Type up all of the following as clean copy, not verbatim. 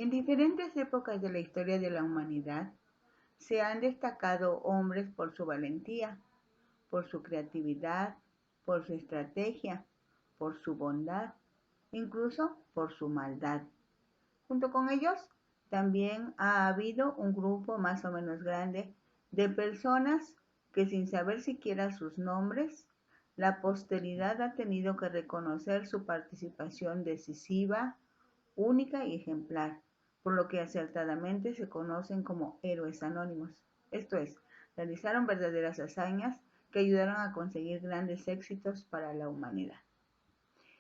En diferentes épocas de la historia de la humanidad se han destacado hombres por su valentía, por su creatividad, por su estrategia, por su bondad, incluso por su maldad. Junto con ellos, también ha habido un grupo más o menos grande de personas que sin saber siquiera sus nombres, la posteridad ha tenido que reconocer su participación decisiva, única y ejemplar, por lo que acertadamente se conocen como héroes anónimos. Esto es, realizaron verdaderas hazañas que ayudaron a conseguir grandes éxitos para la humanidad.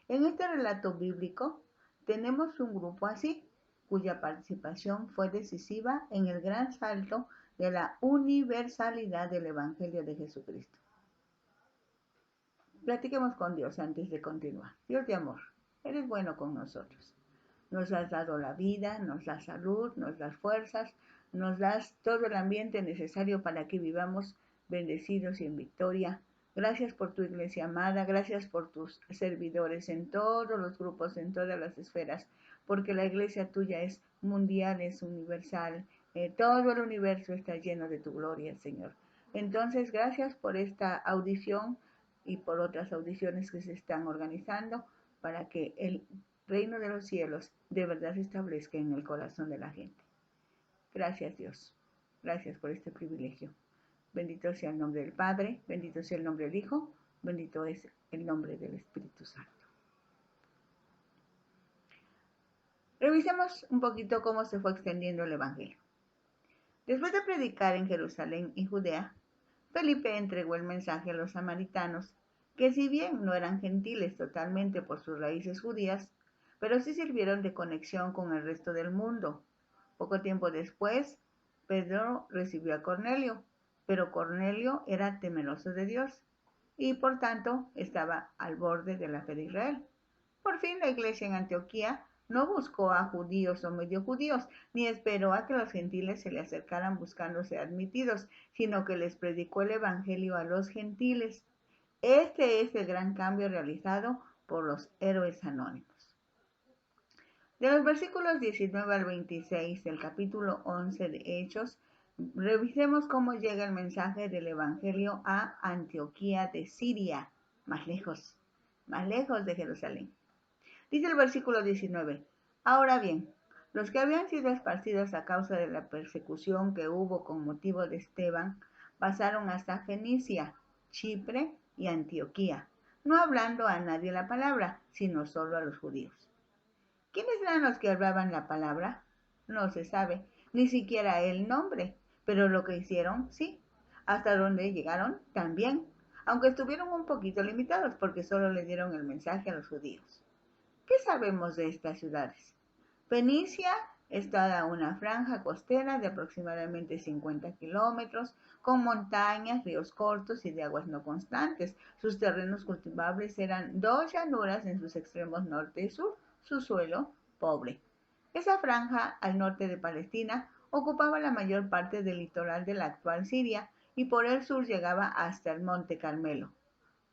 En este relato bíblico tenemos un grupo así, cuya participación fue decisiva en el gran salto de la universalidad del Evangelio de Jesucristo. Platiquemos con Dios antes de continuar. Dios de amor, eres bueno con nosotros. Nos has dado la vida, nos das salud, nos das fuerzas, nos das todo el ambiente necesario para que vivamos bendecidos y en victoria. Gracias por tu iglesia amada, gracias por tus servidores en todos los grupos, en todas las esferas, porque la iglesia tuya es mundial, es universal. Todo el universo está lleno de tu gloria, Señor. Entonces, gracias por esta audición y por otras audiciones que se están organizando para que el reino de los cielos de verdad se establezca en el corazón de la gente. Gracias, Dios. Gracias por este privilegio. Bendito sea el nombre del Padre, bendito sea el nombre del Hijo, bendito es el nombre del Espíritu Santo. Revisemos un poquito cómo se fue extendiendo el Evangelio. Después de predicar en Jerusalén y Judea, Felipe entregó el mensaje a los samaritanos, que si bien no eran gentiles totalmente por sus raíces judías, pero sí sirvieron de conexión con el resto del mundo. Poco tiempo después, Pedro recibió a Cornelio, pero Cornelio era temeroso de Dios y por tanto estaba al borde de la fe de Israel. Por fin la iglesia en Antioquía no buscó a judíos o medio judíos, ni esperó a que los gentiles se le acercaran buscando ser admitidos, sino que les predicó el evangelio a los gentiles. Este es el gran cambio realizado por los héroes anónimos. De los versículos 19 al 26 del capítulo 11 de Hechos, revisemos cómo llega el mensaje del evangelio a Antioquía de Siria, más lejos de Jerusalén. Dice el versículo 19, ahora bien, los que habían sido esparcidos a causa de la persecución que hubo con motivo de Esteban, pasaron hasta Fenicia, Chipre y Antioquía, no hablando a nadie la palabra, sino solo a los judíos. ¿Quiénes eran los que hablaban la palabra? No se sabe, ni siquiera el nombre, pero lo que hicieron, sí. Hasta donde llegaron, también, aunque estuvieron un poquito limitados porque solo le dieron el mensaje a los judíos. ¿Qué sabemos de estas ciudades? Fenicia es toda una franja costera de aproximadamente 50 kilómetros, con montañas, ríos cortos y de aguas no constantes. Sus terrenos cultivables eran dos llanuras en sus extremos norte y sur, su suelo pobre. Esa franja al norte de Palestina ocupaba la mayor parte del litoral de la actual Siria y por el sur llegaba hasta el monte Carmelo.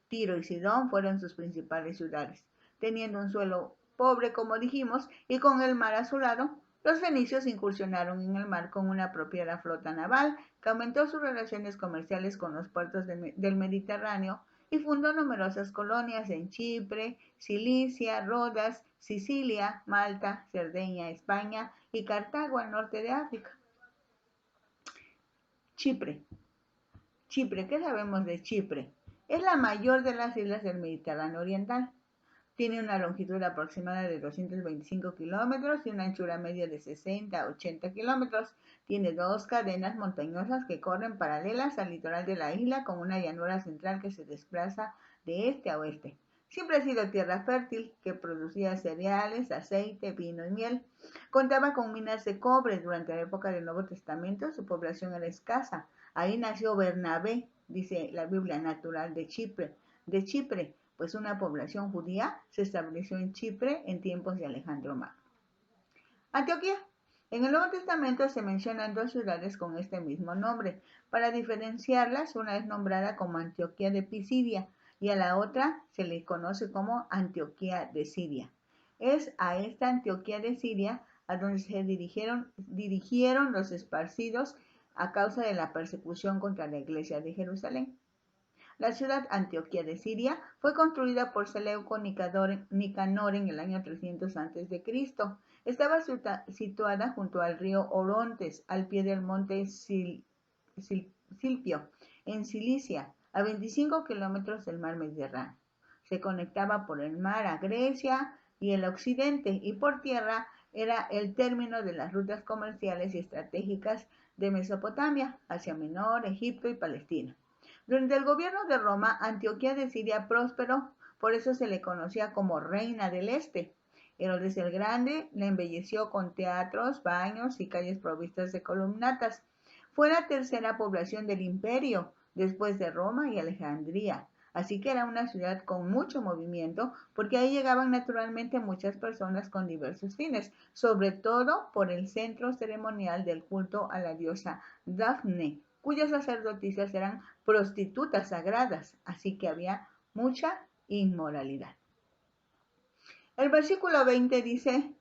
Tiro y Sidón fueron sus principales ciudades. Teniendo un suelo pobre, como dijimos, y con el mar a su lado, los fenicios incursionaron en el mar con una apropiada flota naval que aumentó sus relaciones comerciales con los puertos del Mediterráneo y fundó numerosas colonias en Chipre, Cilicia, Rodas, Sicilia, Malta, Cerdeña, España y Cartago al norte de África. Chipre. ¿Qué sabemos de Chipre? Es la mayor de las islas del Mediterráneo Oriental. Tiene una longitud aproximada de 225 kilómetros y una anchura media de 60 a 80 kilómetros. Tiene dos cadenas montañosas que corren paralelas al litoral de la isla con una llanura central que se desplaza de este a oeste. Siempre ha sido tierra fértil que producía cereales, aceite, vino y miel. Contaba con minas de cobre. Durante la época del Nuevo Testamento su población era escasa. Ahí nació Bernabé, dice la Biblia natural de Chipre, pues una población judía se estableció en Chipre en tiempos de Alejandro Magno. Antioquía. En el Nuevo Testamento se mencionan dos ciudades con este mismo nombre. Para diferenciarlas, una es nombrada como Antioquía de Pisidia y a la otra se le conoce como Antioquía de Siria. Es a esta Antioquía de Siria a donde se dirigieron los esparcidos a causa de la persecución contra la iglesia de Jerusalén. La ciudad Antioquía de Siria fue construida por Seleuco Nicanor en el año 300 a.C. Estaba situada junto al río Orontes, al pie del monte Silpio, en Cilicia, a 25 kilómetros del mar Mediterráneo. Se conectaba por el mar a Grecia y el occidente, y por tierra era el término de las rutas comerciales y estratégicas de Mesopotamia, Asia Menor, Egipto y Palestina. Durante el gobierno de Roma, Antioquía de Siria prosperó, por eso se le conocía como Reina del Este. Herodes el Grande la embelleció con teatros, baños y calles provistas de columnatas. Fue la tercera población del imperio, después de Roma y Alejandría. Así que era una ciudad con mucho movimiento, porque ahí llegaban naturalmente muchas personas con diversos fines, sobre todo por el centro ceremonial del culto a la diosa Dafne, cuyas sacerdotisas eran prostitutas sagradas, así que había mucha inmoralidad. El versículo 20 dice: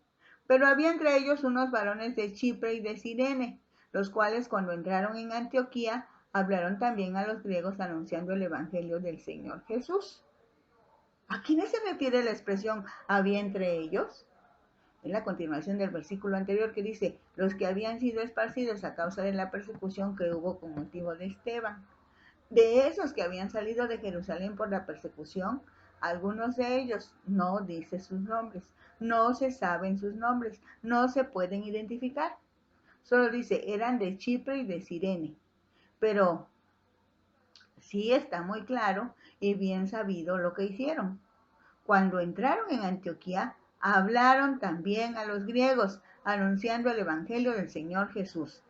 pero había entre ellos unos varones de Chipre y de Cirene, los cuales cuando entraron en Antioquía hablaron también a los griegos anunciando el evangelio del Señor Jesús. ¿A quiénes se refiere la expresión había entre ellos? En la continuación del versículo anterior, que dice: los que habían sido esparcidos a causa de la persecución que hubo con motivo de Esteban. De esos que habían salido de Jerusalén por la persecución, algunos de ellos no dice sus nombres, no se saben sus nombres, no se pueden identificar. Solo dice, eran de Chipre y de Cirene. Pero sí está muy claro y bien sabido lo que hicieron. Cuando entraron en Antioquía, hablaron también a los griegos, anunciando el evangelio del Señor Jesús.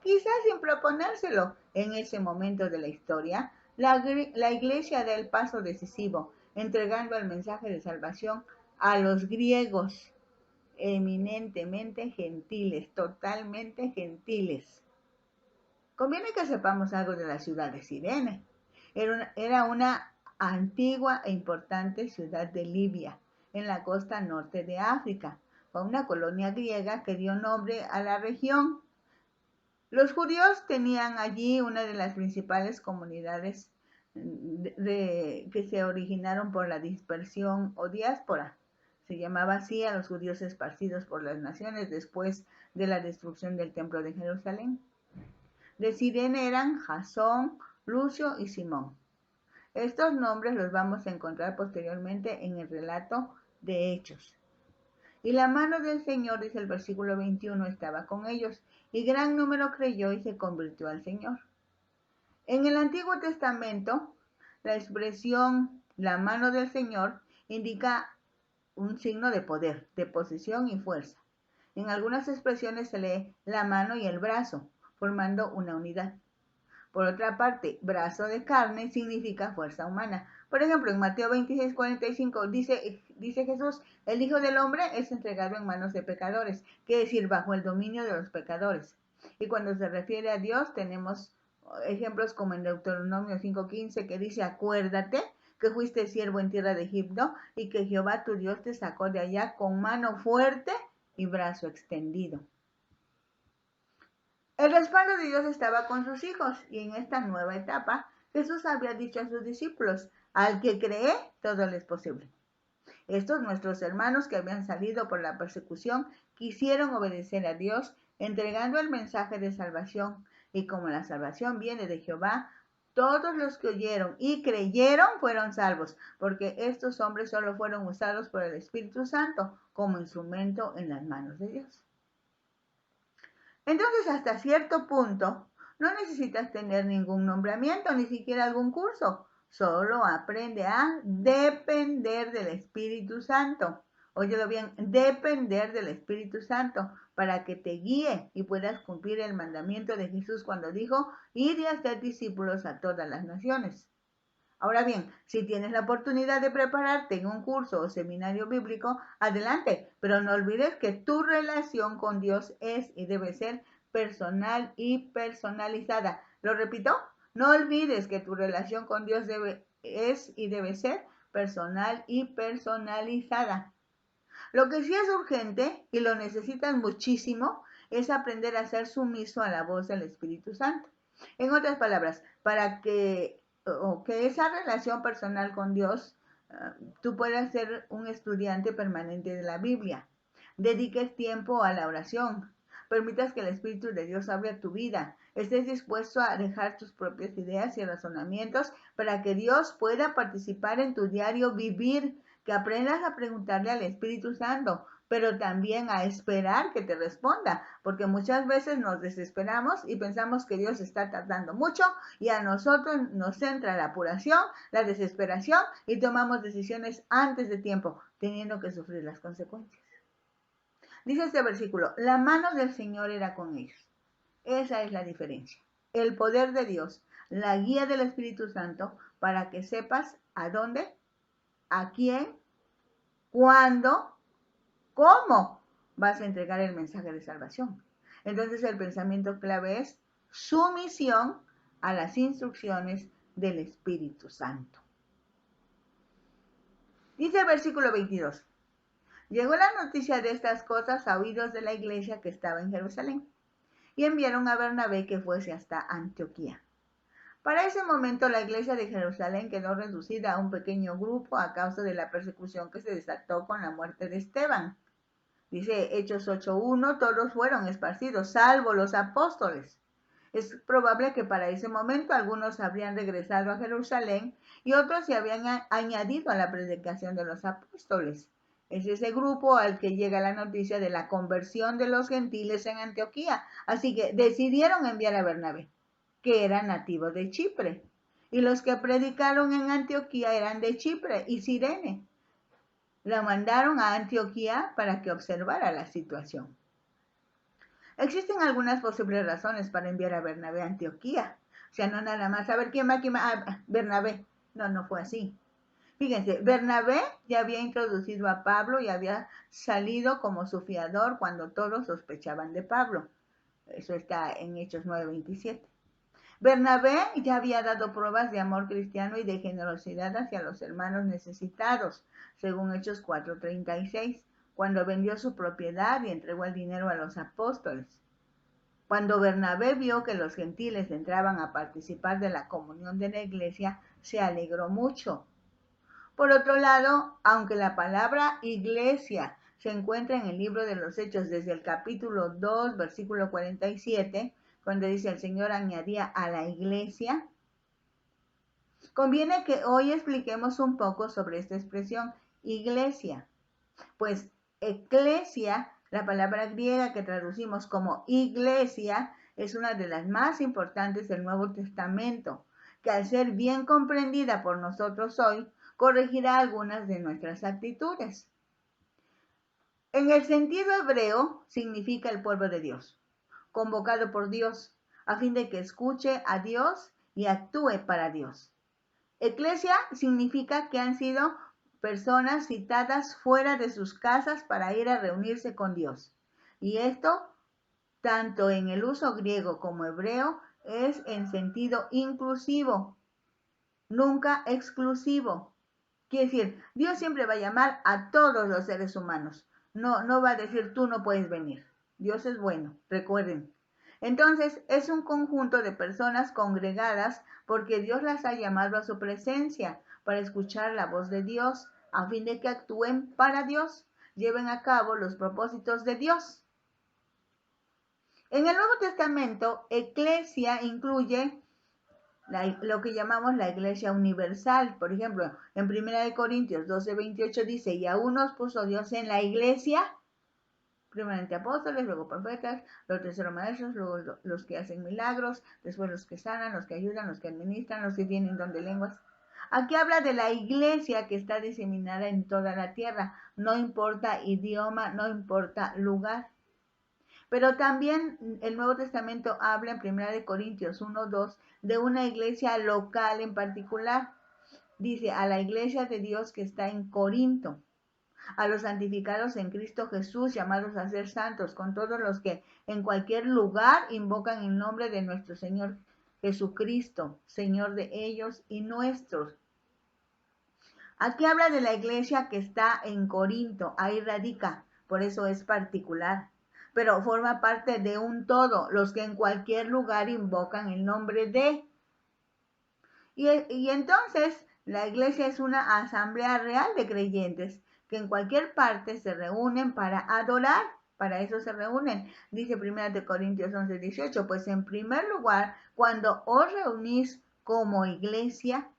Quizás sin proponérselo en ese momento de la historia, la iglesia da el paso decisivo, entregando el mensaje de salvación a los griegos, eminentemente gentiles, totalmente gentiles. Conviene que sepamos algo de la ciudad de Cirene. Era una antigua e importante ciudad de Libia, en la costa norte de África. Fue una colonia griega que dio nombre a la región. Los judíos tenían allí una de las principales comunidades que se originaron por la dispersión o diáspora. Se llamaba así a los judíos esparcidos por las naciones después de la destrucción del templo de Jerusalén. De Cirene eran Jasón, Lucio y Simón. Estos nombres los vamos a encontrar posteriormente en el relato de Hechos. Y la mano del Señor, dice el versículo 21, estaba con ellos, y gran número creyó y se convirtió al Señor. En el Antiguo Testamento, la expresión la mano del Señor indica un signo de poder, de posesión y fuerza. En algunas expresiones se lee la mano y el brazo, formando una unidad. Por otra parte, brazo de carne significa fuerza humana. Por ejemplo, en Mateo 26:45 dice Jesús, el Hijo del Hombre es entregado en manos de pecadores, quiere decir, bajo el dominio de los pecadores. Y cuando se refiere a Dios, tenemos ejemplos como en Deuteronomio 5:15, que dice, acuérdate que fuiste siervo en tierra de Egipto y que Jehová tu Dios te sacó de allá con mano fuerte y brazo extendido. El respaldo de Dios estaba con sus hijos, y en esta nueva etapa Jesús había dicho a sus discípulos, al que cree, todo le es posible. Estos nuestros hermanos que habían salido por la persecución quisieron obedecer a Dios, entregando el mensaje de salvación, y como la salvación viene de Jehová, todos los que oyeron y creyeron fueron salvos, porque estos hombres solo fueron usados por el Espíritu Santo como instrumento en las manos de Dios. Entonces, hasta cierto punto, no necesitas tener ningún nombramiento, ni siquiera algún curso. Solo aprende a depender del Espíritu Santo. Óyelo bien, depender del Espíritu Santo para que te guíe y puedas cumplir el mandamiento de Jesús cuando dijo, id y hacer discípulos a todas las naciones. Ahora bien, si tienes la oportunidad de prepararte en un curso o seminario bíblico, adelante, pero no olvides que tu relación con Dios es y debe ser personal y personalizada. ¿Lo repito? No olvides que tu relación con Dios es y debe ser personal y personalizada. Lo que sí es urgente y lo necesitas muchísimo es aprender a ser sumiso a la voz del Espíritu Santo. En otras palabras, para que, que esa relación personal con Dios, tú puedas ser un estudiante permanente de la Biblia. Dediques tiempo a la oración. Permitas que el Espíritu de Dios hable a tu vida. Estés dispuesto a dejar tus propias ideas y razonamientos para que Dios pueda participar en tu diario vivir, que aprendas a preguntarle al Espíritu Santo, pero también a esperar que te responda, porque muchas veces nos desesperamos y pensamos que Dios está tardando mucho y a nosotros nos entra la apuración, la desesperación y tomamos decisiones antes de tiempo, teniendo que sufrir las consecuencias. Dice este versículo, la mano del Señor era con ellos. Esa es la diferencia. El poder de Dios, la guía del Espíritu Santo para que sepas a dónde, a quién, cuándo, cómo vas a entregar el mensaje de salvación. Entonces el pensamiento clave es sumisión a las instrucciones del Espíritu Santo. Dice el versículo 22. Llegó la noticia de estas cosas a oídos de la iglesia que estaba en Jerusalén, y enviaron a Bernabé que fuese hasta Antioquía. Para ese momento la iglesia de Jerusalén quedó reducida a un pequeño grupo a causa de la persecución que se desató con la muerte de Esteban. Dice Hechos 8:1, todos fueron esparcidos, salvo los apóstoles. Es probable que para ese momento algunos habrían regresado a Jerusalén y otros se habían añadido a la predicación de los apóstoles. Es ese grupo al que llega la noticia de la conversión de los gentiles en Antioquía. Así que decidieron enviar a Bernabé, que era nativo de Chipre. Y los que predicaron en Antioquía eran de Chipre y Cirene. La mandaron a Antioquía para que observara la situación. Existen algunas posibles razones para enviar a Bernabé a Antioquía. O sea, no nada más, a ver quién va, Bernabé. No fue así. Fíjense, Bernabé ya había introducido a Pablo y había salido como su fiador cuando todos sospechaban de Pablo. Eso está en Hechos 9:27. Bernabé ya había dado pruebas de amor cristiano y de generosidad hacia los hermanos necesitados, según Hechos 4:36, cuando vendió su propiedad y entregó el dinero a los apóstoles. Cuando Bernabé vio que los gentiles entraban a participar de la comunión de la iglesia, se alegró mucho. Por otro lado, aunque la palabra iglesia se encuentra en el libro de los Hechos desde el capítulo 2, versículo 47, cuando dice el Señor añadía a la iglesia, conviene que hoy expliquemos un poco sobre esta expresión, iglesia. Pues eclesia, la palabra griega que traducimos como iglesia, es una de las más importantes del Nuevo Testamento, que al ser bien comprendida por nosotros hoy, corregirá algunas de nuestras actitudes. En el sentido hebreo, significa el pueblo de Dios, convocado por Dios, a fin de que escuche a Dios y actúe para Dios. Eclesia significa que han sido personas citadas fuera de sus casas para ir a reunirse con Dios. Y esto, tanto en el uso griego como hebreo, es en sentido inclusivo, nunca exclusivo. Quiere decir, Dios siempre va a llamar a todos los seres humanos. No va a decir tú no puedes venir. Dios es bueno, recuerden. Entonces, es un conjunto de personas congregadas porque Dios las ha llamado a su presencia para escuchar la voz de Dios, a fin de que actúen para Dios, lleven a cabo los propósitos de Dios. En el Nuevo Testamento, eclesia incluye lo que llamamos la iglesia universal. Por ejemplo, en 1 Corintios 12:28 dice, y aún nos puso Dios en la iglesia, primeramente apóstoles, luego profetas, los terceros maestros, luego los que hacen milagros, después los que sanan, los que ayudan, los que administran, los que tienen don de lenguas. Aquí habla de la iglesia que está diseminada en toda la tierra, no importa idioma, no importa lugar. Pero también el Nuevo Testamento habla en 1 Corintios 1:2 de una iglesia local en particular. Dice, a la iglesia de Dios que está en Corinto, a los santificados en Cristo Jesús, llamados a ser santos, con todos los que en cualquier lugar invocan el nombre de nuestro Señor Jesucristo, Señor de ellos y nuestros. Aquí habla de la iglesia que está en Corinto, ahí radica, por eso es particular, pero forma parte de un todo, los que en cualquier lugar invocan el nombre de. Y entonces la iglesia es una asamblea real de creyentes que en cualquier parte se reúnen para adorar. Para eso se reúnen. Dice 1 Corintios 11:18, pues en primer lugar, cuando os reunís como iglesia,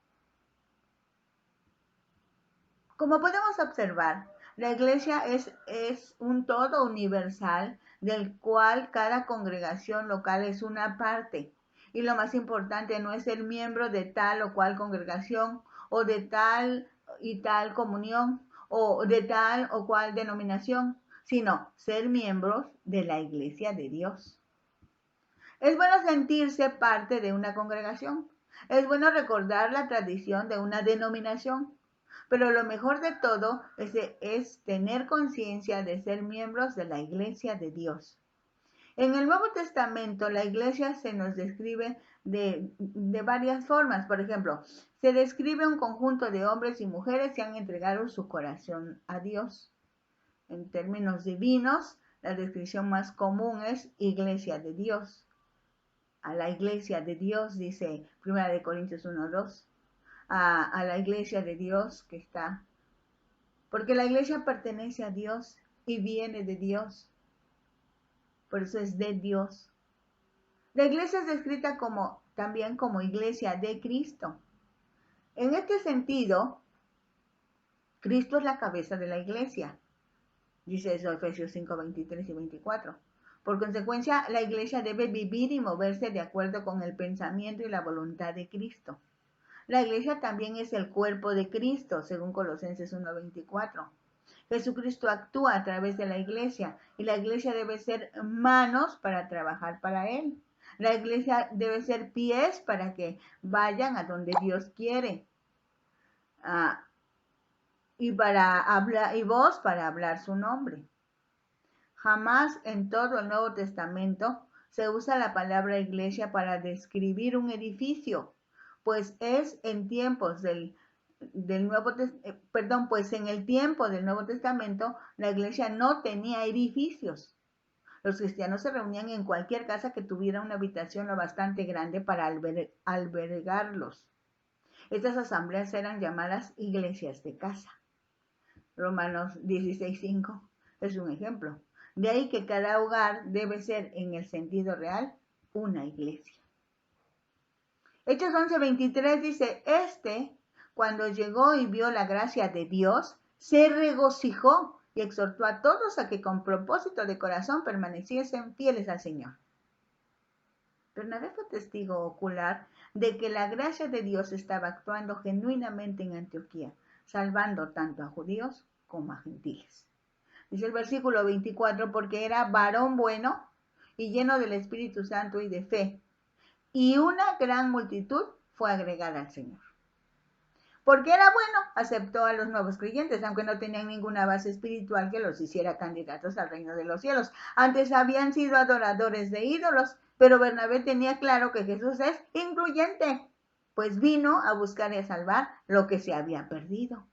como podemos observar, la iglesia es un todo universal del cual cada congregación local es una parte. Y lo más importante no es ser miembro de tal o cual congregación o de tal y tal comunión o de tal o cual denominación, sino ser miembros de la iglesia de Dios. Es bueno sentirse parte de una congregación. Es bueno recordar la tradición de una denominación. Pero lo mejor de todo es tener conciencia de ser miembros de la iglesia de Dios. En el Nuevo Testamento la iglesia se nos describe de varias formas. Por ejemplo, se describe un conjunto de hombres y mujeres que han entregado su corazón a Dios. En términos divinos, la descripción más común es iglesia de Dios. A la iglesia de Dios, dice 1 Corintios 1:2, a la iglesia de Dios que está, porque la iglesia pertenece a Dios y viene de Dios, por eso es de Dios. La iglesia es descrita también como iglesia de Cristo. En este sentido, Cristo es la cabeza de la iglesia, dice eso Efesios 5:23 y 24. Por consecuencia, la iglesia debe vivir y moverse de acuerdo con el pensamiento y la voluntad de Cristo. La iglesia también es el cuerpo de Cristo, según Colosenses 1:24. Jesucristo actúa a través de la iglesia y la iglesia debe ser manos para trabajar para Él. La iglesia debe ser pies para que vayan a donde Dios quiere. Y voz para hablar su nombre. Jamás en todo el Nuevo Testamento se usa la palabra iglesia para describir un edificio, pues es en tiempos pues en el tiempo del Nuevo Testamento la iglesia no tenía edificios. Los cristianos se reunían en cualquier casa que tuviera una habitación lo bastante grande para albergarlos. Estas asambleas eran llamadas iglesias de casa. Romanos 16:5 es un ejemplo. De ahí que cada hogar debe ser, en el sentido real, una iglesia. Hechos 11:23 dice, cuando llegó y vio la gracia de Dios, se regocijó y exhortó a todos a que con propósito de corazón permaneciesen fieles al Señor. Bernabé fue testigo ocular de que la gracia de Dios estaba actuando genuinamente en Antioquía, salvando tanto a judíos como a gentiles. Dice el versículo 24, porque era varón bueno y lleno del Espíritu Santo y de fe, y una gran multitud fue agregada al Señor. Porque era bueno, aceptó a los nuevos creyentes, aunque no tenían ninguna base espiritual que los hiciera candidatos al reino de los cielos. Antes habían sido adoradores de ídolos, pero Bernabé tenía claro que Jesús es incluyente, pues vino a buscar y a salvar lo que se había perdido.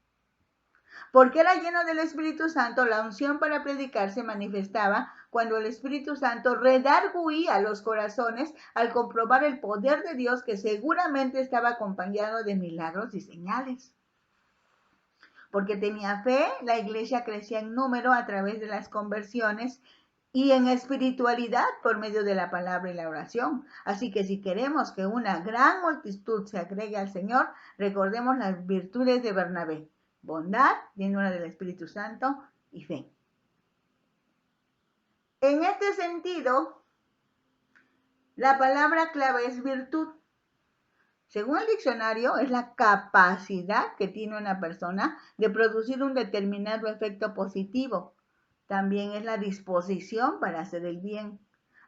Porque era lleno del Espíritu Santo, la unción para predicar se manifestaba cuando el Espíritu Santo redarguía los corazones al comprobar el poder de Dios que seguramente estaba acompañado de milagros y señales. Porque tenía fe, la iglesia crecía en número a través de las conversiones y en espiritualidad por medio de la palabra y la oración. Así que si queremos que una gran multitud se agregue al Señor, recordemos las virtudes de Bernabé: bondad, llenura del Espíritu Santo y fe. En este sentido, la palabra clave es virtud. Según el diccionario, es la capacidad que tiene una persona de producir un determinado efecto positivo. También es la disposición para hacer el bien.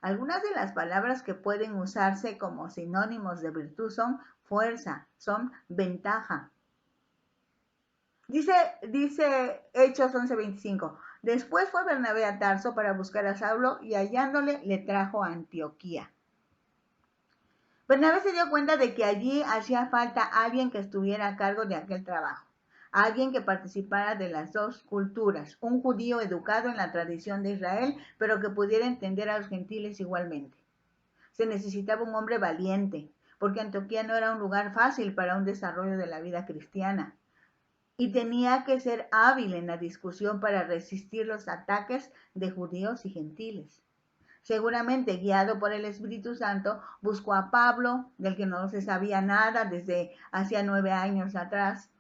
Algunas de las palabras que pueden usarse como sinónimos de virtud son fuerza, son ventaja. Dice Hechos 11:25, después fue Bernabé a Tarso para buscar a Saulo y hallándole le trajo a Antioquía. Bernabé se dio cuenta de que allí hacía falta alguien que estuviera a cargo de aquel trabajo. alguien que participara de las dos culturas, un judío educado en la tradición de Israel, pero que pudiera entender a los gentiles igualmente. Se necesitaba un hombre valiente, porque Antioquía no era un lugar fácil para un desarrollo de la vida cristiana, y tenía que ser hábil en la discusión para resistir los ataques de judíos y gentiles. Seguramente guiado por el Espíritu Santo, buscó a Pablo, del que no se sabía nada desde hacía 9 años atrás.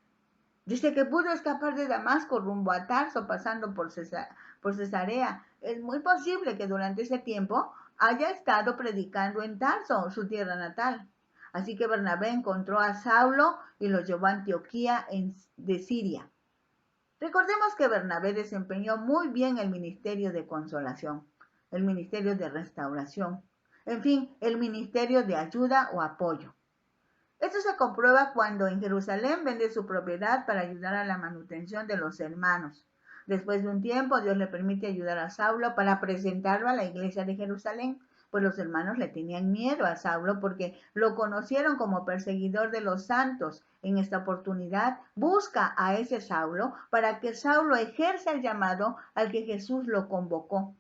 Dice que pudo escapar de Damasco rumbo a Tarso, pasando por Cesarea. Es muy posible que durante ese tiempo haya estado predicando en Tarso, su tierra natal. Así que Bernabé encontró a Saulo y lo llevó a Antioquía de Siria. Recordemos que Bernabé desempeñó muy bien el ministerio de consolación, el ministerio de restauración, en fin, el ministerio de ayuda o apoyo. Esto se comprueba cuando en Jerusalén vende su propiedad para ayudar a la manutención de los hermanos. Después de un tiempo, Dios le permite ayudar a Saulo para presentarlo a la iglesia de Jerusalén, pues los hermanos le tenían miedo a Saulo porque lo conocieron como perseguidor de los santos. En esta oportunidad, busca a ese Saulo para que Saulo ejerza el llamado al que Jesús lo convocó.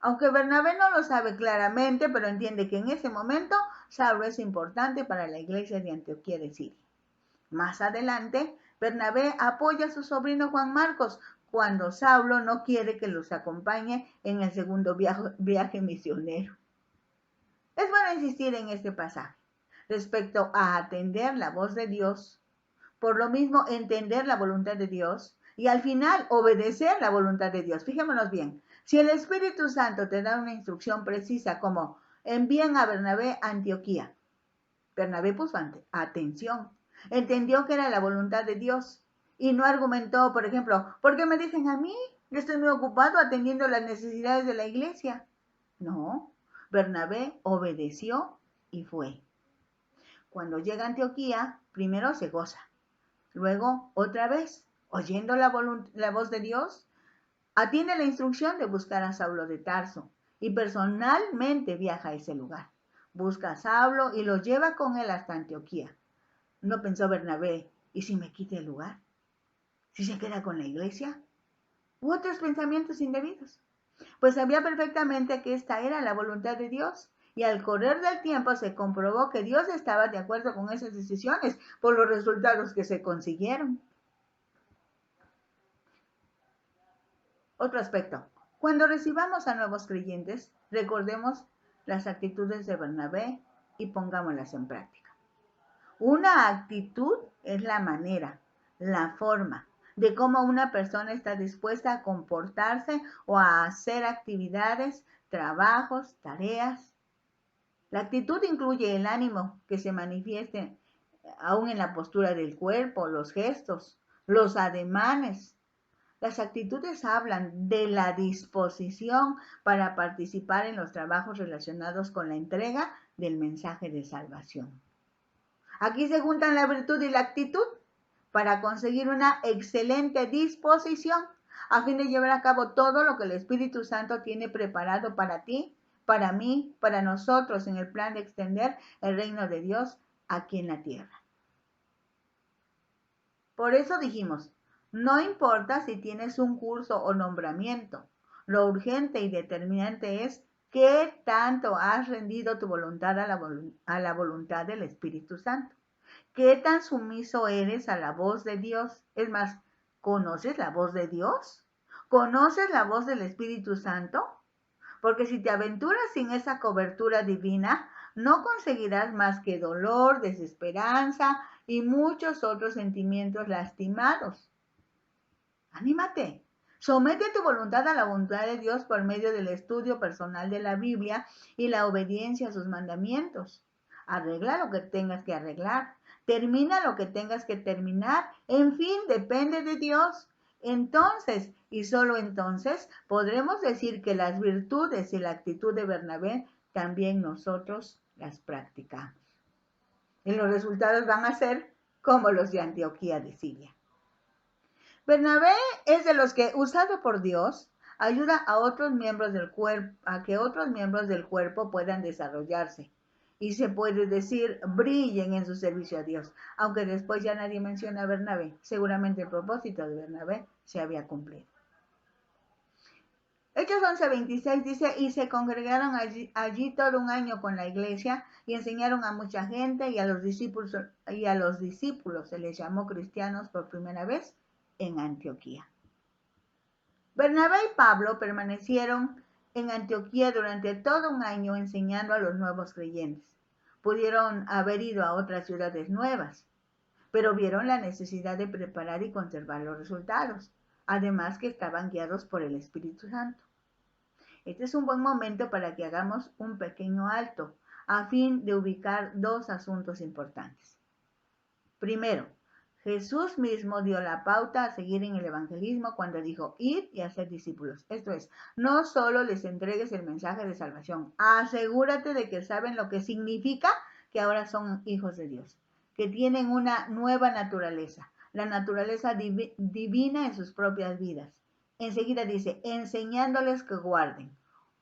Aunque Bernabé no lo sabe claramente, pero entiende que en ese momento Saulo es importante para la iglesia de Antioquía de Siria. Más adelante, Bernabé apoya a su sobrino Juan Marcos cuando Saulo no quiere que los acompañe en el segundo viaje misionero. Es bueno insistir en este pasaje respecto a atender la voz de Dios, por lo mismo entender la voluntad de Dios y al final obedecer la voluntad de Dios. Fijémonos bien, si el Espíritu Santo te da una instrucción precisa como envíen a Bernabé a Antioquía, Bernabé puso atención, entendió que era la voluntad de Dios y no argumentó, por ejemplo, ¿por qué me dicen a mí? Yo estoy muy ocupado atendiendo las necesidades de la iglesia. No, Bernabé obedeció y fue. Cuando llega a Antioquía, primero se goza, luego otra vez, oyendo la voz de Dios, atiende la instrucción de buscar a Saulo de Tarso y personalmente viaja a ese lugar. Busca a Saulo y lo lleva con él hasta Antioquía. No pensó Bernabé, ¿y si me quita el lugar? ¿Si se queda con la iglesia? U otros pensamientos indebidos. Pues sabía perfectamente que esta era la voluntad de Dios. Y al correr del tiempo se comprobó que Dios estaba de acuerdo con esas decisiones por los resultados que se consiguieron. Otro aspecto. Cuando recibamos a nuevos creyentes, recordemos las actitudes de Bernabé y pongámoslas en práctica. Una actitud es la manera, la forma de cómo una persona está dispuesta a comportarse o a hacer actividades, trabajos, tareas. La actitud incluye el ánimo que se manifieste aún en la postura del cuerpo, los gestos, los ademanes. Las actitudes hablan de la disposición para participar en los trabajos relacionados con la entrega del mensaje de salvación. Aquí se juntan la virtud y la actitud para conseguir una excelente disposición a fin de llevar a cabo todo lo que el Espíritu Santo tiene preparado para ti, para mí, para nosotros en el plan de extender el reino de Dios aquí en la tierra. Por eso dijimos, no importa si tienes un curso o nombramiento, lo urgente y determinante es qué tanto has rendido tu voluntad a la voluntad del Espíritu Santo. ¿Qué tan sumiso eres a la voz de Dios? Es más, ¿conoces la voz de Dios? ¿Conoces la voz del Espíritu Santo? Porque si te aventuras sin esa cobertura divina, no conseguirás más que dolor, desesperanza y muchos otros sentimientos lastimados. Anímate. Somete tu voluntad a la voluntad de Dios por medio del estudio personal de la Biblia y la obediencia a sus mandamientos. Arregla lo que tengas que arreglar. Termina lo que tengas que terminar. En fin, depende de Dios. Entonces, y solo entonces, podremos decir que las virtudes y la actitud de Bernabé también nosotros las practicamos. Y los resultados van a ser como los de Antioquía de Siria. Bernabé es de los que, usado por Dios, ayuda a otros miembros del cuerpo, a que otros miembros del cuerpo puedan desarrollarse. y se puede decir brillen en su servicio a Dios, aunque después ya nadie menciona a Bernabé. Seguramente el propósito de Bernabé se había cumplido. Hechos 11:26 dice, y se congregaron allí todo un año con la iglesia y enseñaron a mucha gente y a los discípulos se les llamó cristianos por primera vez en Antioquía. Bernabé y Pablo permanecieron en Antioquía durante todo un año enseñando a los nuevos creyentes. Pudieron haber ido a otras ciudades nuevas, pero vieron la necesidad de preparar y conservar los resultados, además que estaban guiados por el Espíritu Santo. Este es un buen momento para que hagamos un pequeño alto a fin de ubicar dos asuntos importantes. Primero, Jesús mismo dio la pauta a seguir en el evangelismo cuando dijo, id y hacer discípulos. Esto es, no solo les entregues el mensaje de salvación, asegúrate de que saben lo que significa que ahora son hijos de Dios, que tienen una nueva naturaleza, la naturaleza divina en sus propias vidas. Enseguida dice, enseñándoles que guarden.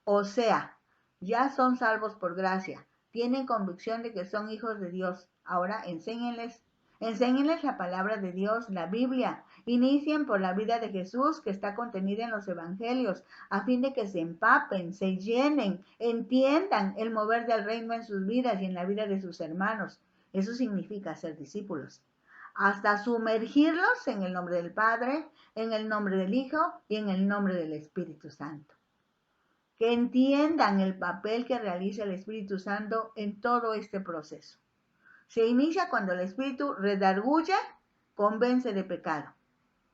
O sea, ya son salvos por gracia, tienen convicción de que son hijos de Dios. Ahora enséñenles la palabra de Dios, la Biblia. Inicien por la vida de Jesús que está contenida en los evangelios, a fin de que se empapen, se llenen, entiendan el mover del reino en sus vidas y en la vida de sus hermanos. Eso significa ser discípulos. Hasta sumergirlos en el nombre del Padre, en el nombre del Hijo y en el nombre del Espíritu Santo. Que entiendan el papel que realiza el Espíritu Santo en todo este proceso. Se inicia cuando el Espíritu redarguye, convence de pecado.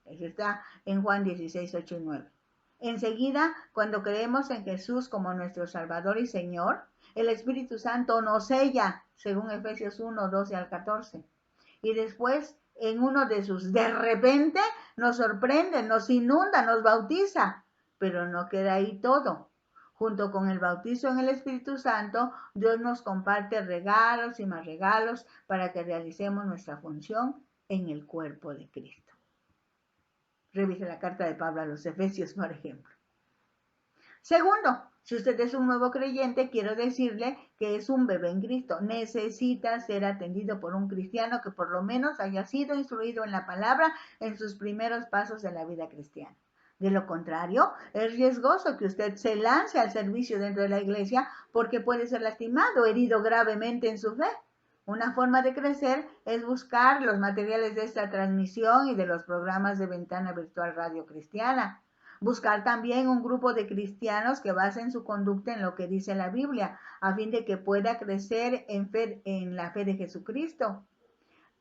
Eso está en Juan 16, 8 y 9. Enseguida, cuando creemos en Jesús como nuestro Salvador y Señor, el Espíritu Santo nos sella, según Efesios 1, 12 al 14. Y después, en uno de sus de repente, nos sorprende, nos inunda, nos bautiza. Pero no queda ahí todo. Junto con el bautizo en el Espíritu Santo, Dios nos comparte regalos y más regalos para que realicemos nuestra función en el cuerpo de Cristo. Revise la carta de Pablo a los Efesios, por ejemplo. Segundo, si usted es un nuevo creyente, quiero decirle que es un bebé en Cristo. Necesita ser atendido por un cristiano que por lo menos haya sido instruido en la palabra en sus primeros pasos en la vida cristiana. De lo contrario, es riesgoso que usted se lance al servicio dentro de la iglesia porque puede ser lastimado, herido gravemente en su fe. Una forma de crecer es buscar los materiales de esta transmisión y de los programas de Ventana Virtual Radio Cristiana. Buscar también un grupo de cristianos que basen su conducta en lo que dice la Biblia, a fin de que pueda crecer en la fe de Jesucristo.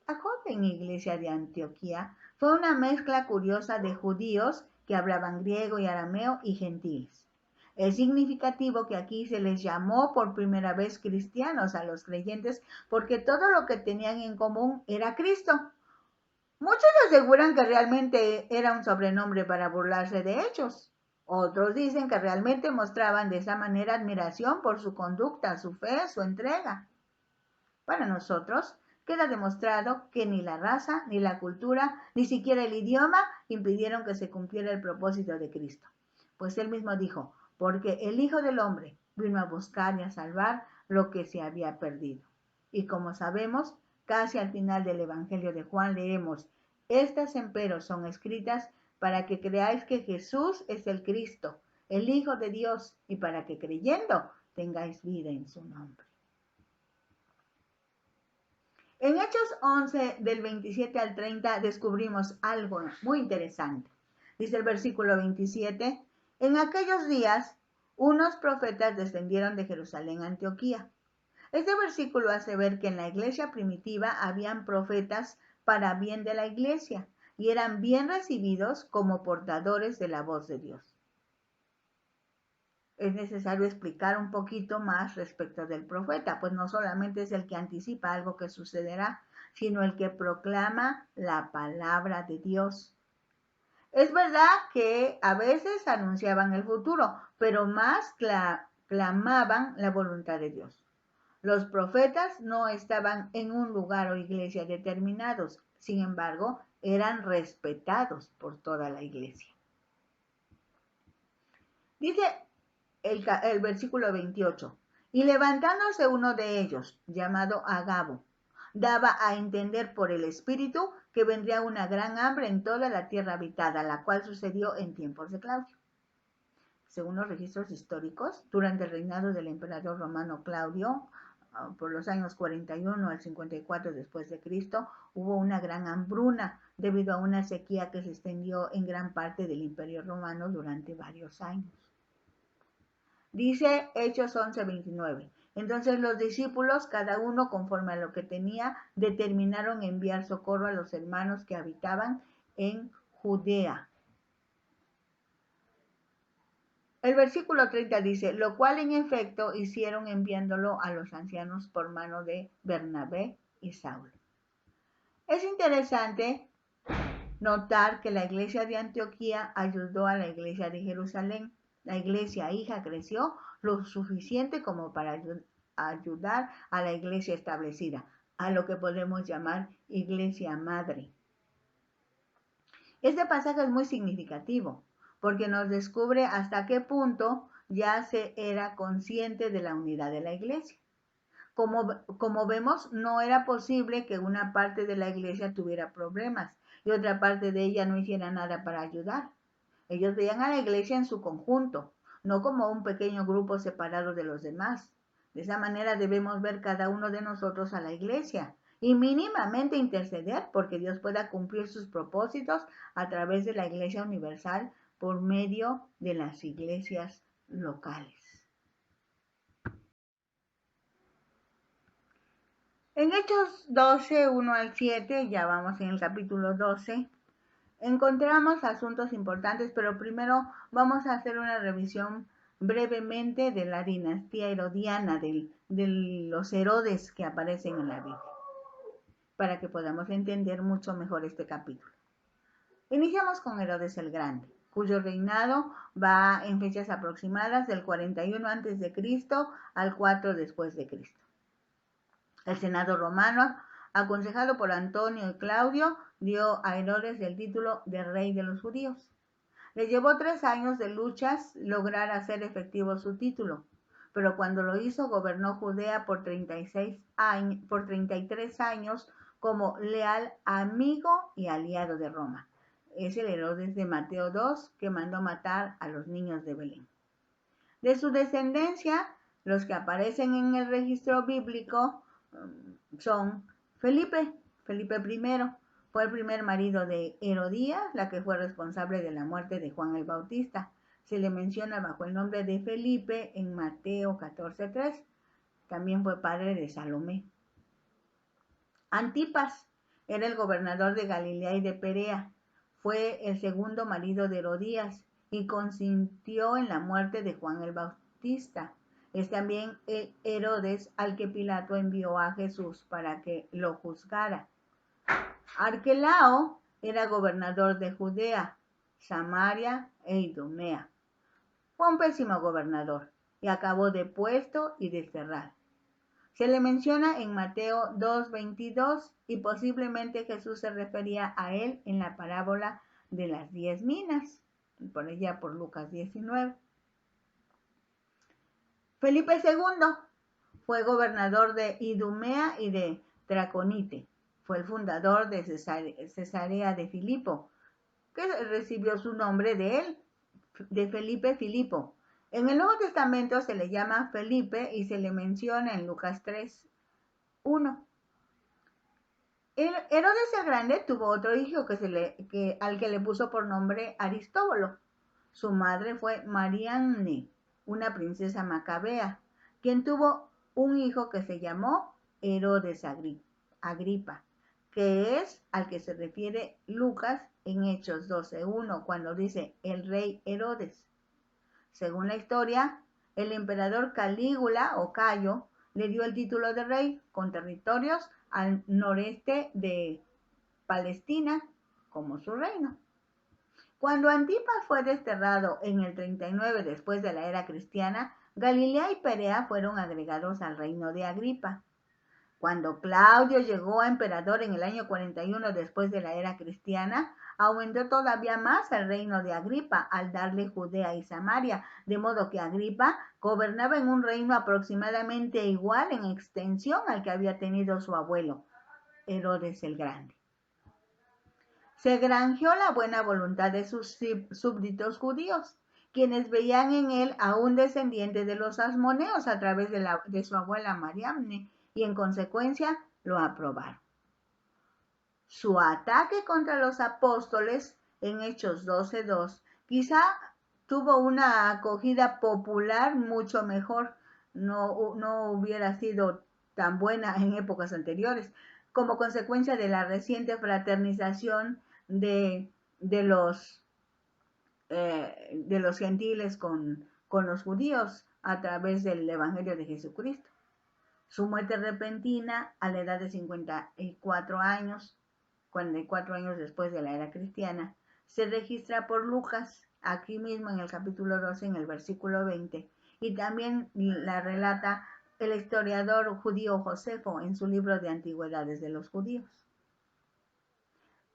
La joven iglesia de Antioquía fue una mezcla curiosa de judíos que hablaban griego y arameo y gentiles. Es significativo que aquí se les llamó por primera vez cristianos a los creyentes porque todo lo que tenían en común era Cristo. Muchos aseguran que realmente era un sobrenombre para burlarse de ellos. Otros dicen que realmente mostraban de esa manera admiración por su conducta, su fe, su entrega. Para nosotros, queda demostrado que ni la raza, ni la cultura, ni siquiera el idioma impidieron que se cumpliera el propósito de Cristo. Pues él mismo dijo, porque el Hijo del Hombre vino a buscar y a salvar lo que se había perdido. Y como sabemos, casi al final del Evangelio de Juan leemos, estas empero son escritas para que creáis que Jesús es el Cristo, el Hijo de Dios, y para que creyendo tengáis vida en su nombre. En Hechos 11, del 27 al 30, descubrimos algo muy interesante. Dice el versículo 27, en aquellos días, unos profetas descendieron de Jerusalén a Antioquía. Este versículo hace ver que en la iglesia primitiva habían profetas para bien de la iglesia y eran bien recibidos como portadores de la voz de Dios. Es necesario explicar un poquito más respecto del profeta, pues no solamente es el que anticipa algo que sucederá, sino el que proclama la palabra de Dios. Es verdad que a veces anunciaban el futuro, pero más clamaban la voluntad de Dios. Los profetas no estaban en un lugar o iglesia determinados, sin embargo, eran respetados por toda la iglesia. Dice el versículo 28, Y levantándose uno de ellos, llamado Agabo, daba a entender por el Espíritu que vendría una gran hambre en toda la tierra habitada, la cual sucedió en tiempos de Claudio. Según los registros históricos, durante el reinado del emperador romano Claudio, por los años 41 al 54 después de Cristo, hubo una gran hambruna debido a una sequía que se extendió en gran parte del Imperio Romano durante varios años. Dice Hechos 11:29. Entonces los discípulos, cada uno conforme a lo que tenía, determinaron enviar socorro a los hermanos que habitaban en Judea. El versículo 30 dice, lo cual en efecto hicieron enviándolo a los ancianos por mano de Bernabé y Saulo. Es interesante notar que la iglesia de Antioquía ayudó a la iglesia de Jerusalén. La iglesia hija creció lo suficiente como para ayudar a la iglesia establecida, a lo que podemos llamar iglesia madre. Este pasaje es muy significativo porque nos descubre hasta qué punto ya se era consciente de la unidad de la iglesia. Como vemos, no era posible que una parte de la iglesia tuviera problemas y otra parte de ella no hiciera nada para ayudar. Ellos veían a la iglesia en su conjunto, no como un pequeño grupo separado de los demás. De esa manera debemos ver cada uno de nosotros a la iglesia y mínimamente interceder porque Dios pueda cumplir sus propósitos a través de la iglesia universal por medio de las iglesias locales. En Hechos 12, 1 al 7, ya vamos en el capítulo 12, encontramos asuntos importantes, pero primero vamos a hacer una revisión brevemente de la dinastía herodiana, de los Herodes que aparecen en la Biblia, para que podamos entender mucho mejor este capítulo. Iniciamos con Herodes el Grande, cuyo reinado va en fechas aproximadas del 41 a.C. al 4 después de Cristo. El Senado romano, aconsejado por Antonio y Claudio, dio a Herodes el título de rey de los judíos. Le llevó 3 años de luchas lograr hacer efectivo su título, pero cuando lo hizo gobernó Judea por 33 años como leal amigo y aliado de Roma. Es el Herodes de Mateo 2 que mandó matar a los niños de Belén. De su descendencia, los que aparecen en el registro bíblico son Felipe I, fue el primer marido de Herodías, la que fue responsable de la muerte de Juan el Bautista. Se le menciona bajo el nombre de Felipe en Mateo 14:3. También fue padre de Salomé. Antipas era el gobernador de Galilea y de Perea. Fue el segundo marido de Herodías y consintió en la muerte de Juan el Bautista. Es también el Herodes al que Pilato envió a Jesús para que lo juzgara. Arquelao era gobernador de Judea, Samaria e Idumea. Fue un pésimo gobernador y acabó depuesto y desterrado. Se le menciona en Mateo 2:22 y posiblemente Jesús se refería a él en la parábola de las 10 minas, por ella por Lucas 19. Felipe II fue gobernador de Idumea y de Traconite. Fue el fundador de Cesarea de Filipo, que recibió su nombre de él, de Felipe Filipo. En el Nuevo Testamento se le llama Felipe y se le menciona en Lucas 3:1. Herodes el Grande tuvo otro hijo al que le puso por nombre Aristóbulo. Su madre fue Mariamne, una princesa macabea, quien tuvo un hijo que se llamó Herodes Agripa, que es al que se refiere Lucas en Hechos 12:1, cuando dice el rey Herodes. Según la historia, el emperador Calígula o Cayo le dio el título de rey con territorios al noreste de Palestina como su reino. Cuando Antipas fue desterrado en el 39 después de la era cristiana, Galilea y Perea fueron agregados al reino de Agripa. Cuando Claudio llegó a emperador en el año 41 después de la era cristiana, aumentó todavía más el reino de Agripa al darle Judea y Samaria, de modo que Agripa gobernaba en un reino aproximadamente igual en extensión al que había tenido su abuelo, Herodes el Grande. Se granjeó la buena voluntad de sus súbditos judíos, quienes veían en él a un descendiente de los asmoneos a través de su abuela Mariamne, y en consecuencia lo aprobaron. Su ataque contra los apóstoles en Hechos 12:2 quizá tuvo una acogida popular mucho mejor, no hubiera sido tan buena en épocas anteriores, como consecuencia de la reciente fraternización de los gentiles con los judíos a través del Evangelio de Jesucristo. Su muerte repentina a la edad de 44 años después de la era cristiana, se registra por Lucas, aquí mismo en el capítulo 12, en el versículo 20, y también la relata el historiador judío Josefo en su libro de Antigüedades de los Judíos.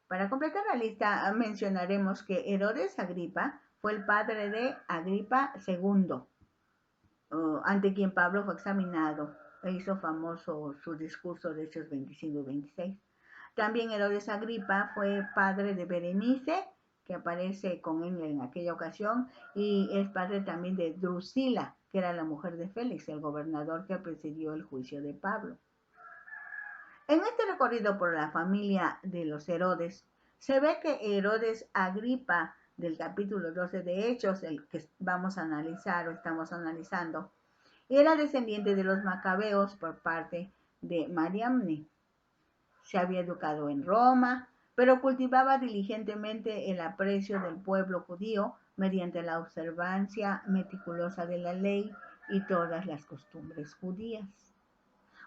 Para completar la lista, mencionaremos que Herodes Agripa fue el padre de Agripa II, ante quien Pablo fue examinado e hizo famoso su discurso de Hechos 25 y 26. También Herodes Agripa fue padre de Berenice, que aparece con él en aquella ocasión, y es padre también de Drusila, que era la mujer de Félix, el gobernador que presidió el juicio de Pablo. En este recorrido por la familia de los Herodes, se ve que Herodes Agripa, del capítulo 12 de Hechos, el que vamos a analizar o estamos analizando, era descendiente de los macabeos por parte de Mariamne. Se había educado en Roma, pero cultivaba diligentemente el aprecio del pueblo judío mediante la observancia meticulosa de la ley y todas las costumbres judías.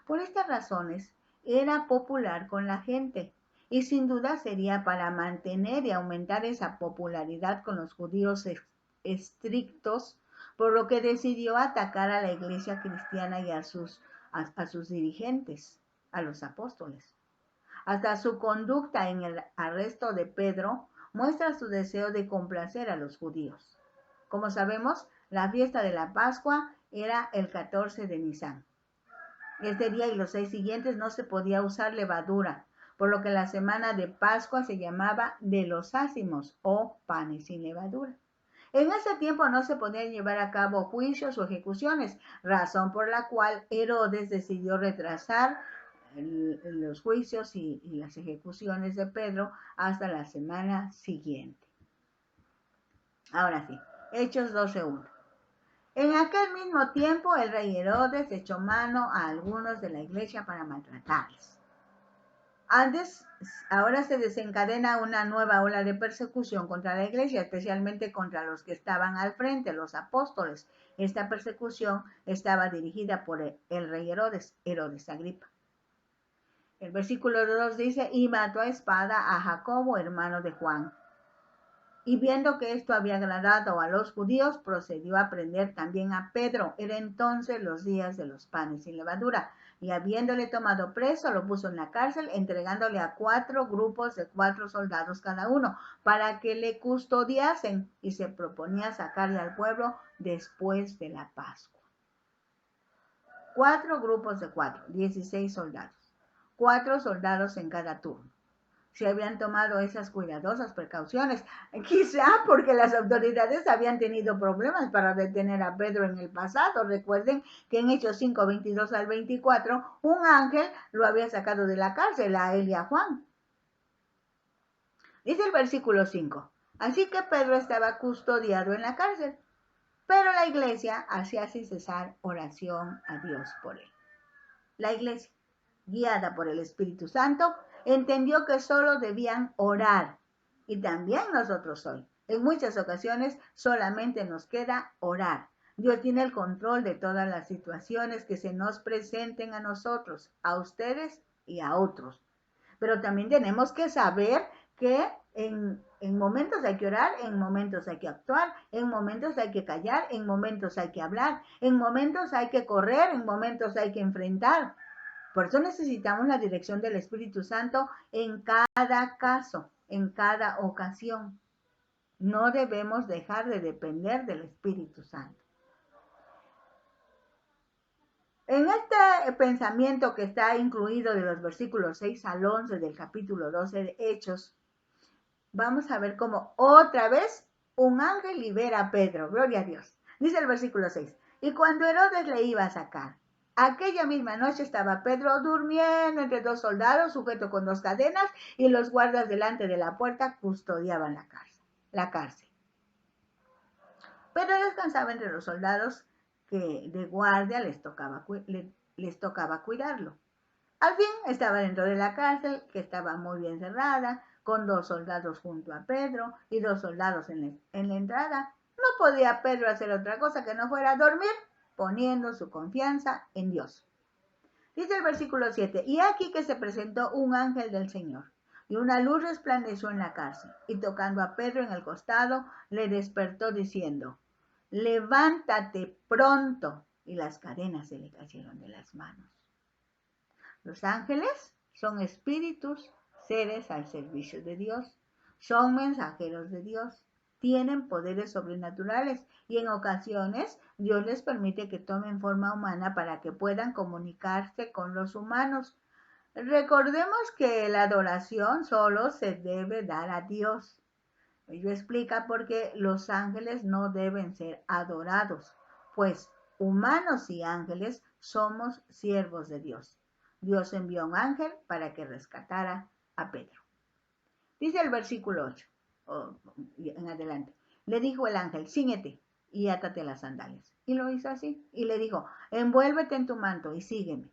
Por estas razones, era popular con la gente, y sin duda sería para mantener y aumentar esa popularidad con los judíos estrictos, por lo que decidió atacar a la iglesia cristiana y a sus dirigentes, a los apóstoles. Hasta su conducta en el arresto de Pedro muestra su deseo de complacer a los judíos. Como sabemos, la fiesta de la Pascua era el 14 de Nisán. Este día y los 6 siguientes no se podía usar levadura, por lo que la semana de Pascua se llamaba de los ácimos o panes sin levadura. En ese tiempo no se podían llevar a cabo juicios o ejecuciones, razón por la cual Herodes decidió retrasar los juicios y las ejecuciones de Pedro hasta la semana siguiente. Ahora sí, Hechos 12:1. En aquel mismo tiempo el rey Herodes echó mano a algunos de la iglesia para maltratarles. Ahora se desencadena una nueva ola de persecución contra la iglesia, especialmente contra los que estaban al frente, los apóstoles. Esta persecución estaba dirigida por el rey Herodes Agripa. El versículo 2 dice, y mató a espada a Jacobo, hermano de Juan. Y viendo que esto había agradado a los judíos, procedió a prender también a Pedro. Era entonces los días de los panes sin levadura. Y habiéndole tomado preso, lo puso en la cárcel, entregándole a 4 grupos de 4 soldados cada uno, para que le custodiasen, y se proponía sacarle al pueblo después de la Pascua. 4 grupos de 4, 16 soldados. 4 soldados en cada turno. Se habían tomado esas cuidadosas precauciones, quizá porque las autoridades habían tenido problemas para detener a Pedro en el pasado. Recuerden que en Hechos 5, 22 al 24, un ángel lo había sacado de la cárcel a él y a Juan. Dice el versículo 5, así que Pedro estaba custodiado en la cárcel, pero la iglesia hacía sin cesar oración a Dios por él. La iglesia, guiada por el Espíritu Santo, entendió que solo debían orar. Y también nosotros hoy. En muchas ocasiones solamente nos queda orar. Dios tiene el control de todas las situaciones que se nos presenten a nosotros, a ustedes y a otros. Pero también tenemos que saber que en momentos hay que orar, en momentos hay que actuar, en momentos hay que callar, en momentos hay que hablar, en momentos hay que correr, en momentos hay que enfrentar. Por eso necesitamos la dirección del Espíritu Santo en cada caso, en cada ocasión. No debemos dejar de depender del Espíritu Santo. En este pensamiento que está incluido de los versículos 6 al 11 del capítulo 12 de Hechos, vamos a ver cómo otra vez un ángel libera a Pedro. Gloria a Dios. Dice el versículo 6. Y cuando Herodes le iba a sacar, aquella misma noche estaba Pedro durmiendo entre dos soldados, sujeto con dos cadenas, y los guardas delante de la puerta custodiaban la cárcel. Pedro descansaba entre los soldados que de guardia les tocaba cuidarlo. Al fin estaba dentro de la cárcel, que estaba muy bien cerrada, con dos soldados junto a Pedro y dos soldados en la entrada. No podía Pedro hacer otra cosa que no fuera dormir, poniendo su confianza en Dios. Dice el versículo 7, y aquí que se presentó un ángel del Señor, y una luz resplandeció en la cárcel, y tocando a Pedro en el costado, le despertó diciendo, levántate pronto, y las cadenas se le cayeron de las manos. Los ángeles son espíritus, seres al servicio de Dios, son mensajeros de Dios, tienen poderes sobrenaturales y en ocasiones Dios les permite que tomen forma humana para que puedan comunicarse con los humanos. Recordemos que la adoración solo se debe dar a Dios. Ello explica por qué los ángeles no deben ser adorados, pues humanos y ángeles somos siervos de Dios. Dios envió a un ángel para que rescatara a Pedro. Dice el versículo 8, en adelante. Le dijo el ángel, ciñete y átate las sandalias. Y lo hizo así. Y le dijo, envuélvete en tu manto y sígueme.